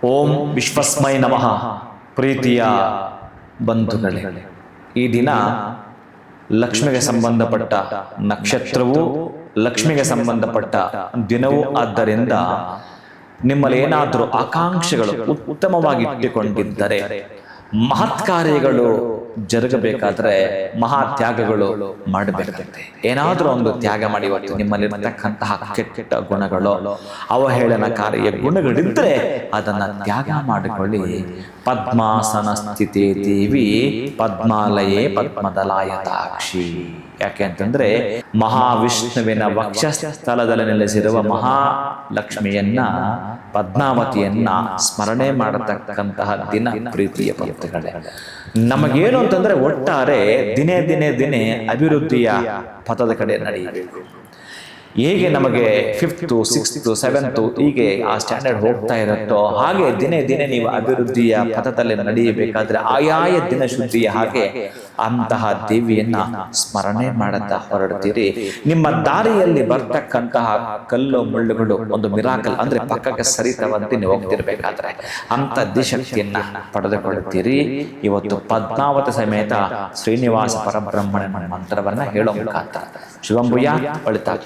ಓಂ ವಿಶ್ವಸ್ಮೈ ನಮಃ. ಪ್ರೀತಿಯ ಬಂಧುಗಳೇ, ಈ ದಿನ ಲಕ್ಷ್ಮಿಗೆ ಸಂಬಂಧಪಟ್ಟ ನಕ್ಷತ್ರವೂ ಲಕ್ಷ್ಮಿಗೆ ಸಂಬಂಧಪಟ್ಟ ದಿನವೂ ಆದ್ದರಿಂದ ನಿಮ್ಮಲ್ಲಿ ಏನಾದರೂ ಆಕಾಂಕ್ಷೆಗಳು ಉತ್ತಮವಾಗಿ ಇಟ್ಟುಕೊಂಡಿದ್ದರೆ, ಮಹತ್ ಕಾರ್ಯಗಳು ಜರುಗಬೇಕಾದ್ರೆ ಮಹಾತ್ಯಾಗಗಳು ಮಾಡಬೇಕಾಗುತ್ತೆ. ಏನಾದರೂ ಒಂದು ತ್ಯಾಗ ಮಾಡಿ. ಇವತ್ತು ನಿಮ್ಮಲ್ಲಿರ್ತಕ್ಕಂತಹ ಕೆಟ್ಟ ಗುಣಗಳು, ಅವಹೇಳನಕಾರಿಯ ಗುಣಗಳಿದ್ದರೆ ಅದನ್ನ ತ್ಯಾಗ ಮಾಡಿಕೊಳ್ಳಿ. ಪದ್ಮಾಸನ ಸ್ಥಿತಿ ದೇವಿ ಪದ್ಮಾಲಯೇ ಪದ್ಮದಲಾಯತಾಕ್ಷಿ. ಯಾಕೆ ಅಂತಂದ್ರೆ ಮಹಾವಿಷ್ಣುವಿನ ವಕ್ಷಸ್ಥಲದಲ್ಲಿ ನೆಲೆಸಿರುವ ಮಹಾಲಕ್ಷ್ಮಿಯನ್ನ, ಪದ್ಮಾವತಿಯನ್ನ ಸ್ಮರಣೆ ಮಾಡತಕ್ಕಂತಹ ದಿನ ಪ್ರೀತಿಯ ಭಕ್ತಗಳೇ. ನಮಗೇನು ಅಂತಂದ್ರೆ ಒಟ್ಟಾರೆ ದಿನೇ ದಿನೇ ದಿನೇ ಅಭಿವೃದ್ಧಿಯ ಪಥದ ಕಡೆ ನಡೆಯಬೇಕು. ಹೇಗೆ ನಮಗೆ 5th 6th 7th ಹೀಗೆ ಆ ಸ್ಟ್ಯಾಂಡರ್ಡ್ ಹೋಗ್ತಾ ಇರುತ್ತೋ ಹಾಗೆ ದಿನೇ ದಿನೇ ನೀವು ಅಭಿವೃದ್ಧಿಯ ಪಥದಲ್ಲಿ ನಡೆಯಬೇಕಾದ್ರೆ ಆಯಾಯ ದಿನ ಶುದ್ಧಿಯ ಹಾಗೆ ಅಂತಹ ದೇವಿಯನ್ನ ಸ್ಮರಣೆ ಮಾಡುತ್ತಾ ಹೊರಡ್ತೀರಿ. ನಿಮ್ಮ ದಾರಿಯಲ್ಲಿ ಬರ್ತಕ್ಕಂತಹ ಕಲ್ಲು ಮುಳ್ಳುಗಳು ಒಂದು ಮಿರಾಕಲ್ ಅಂದ್ರೆ ಪಕ್ಕಕ್ಕೆ ಸರಿತವಂತೆ ನೀವು ಹೋಗ್ತಿರ್ಬೇಕಾದ್ರೆ ಅಂತ ದಿಶಕ್ತಿಯನ್ನ ಪಡೆದುಕೊಳ್ಳುತ್ತೀರಿ. ಇವತ್ತು ಪದ್ಮಾವತಿ ಸಮೇತ ಶ್ರೀನಿವಾಸ ಪರಬ್ರಹ್ಮಣ್ಯನ ಮಂತ್ರವನ್ನ ಹೇಳೋ ಮುಖಾಂತರ ಶುಭಂಭೂಯ ಒಳಿತಾಗ್ತದೆ.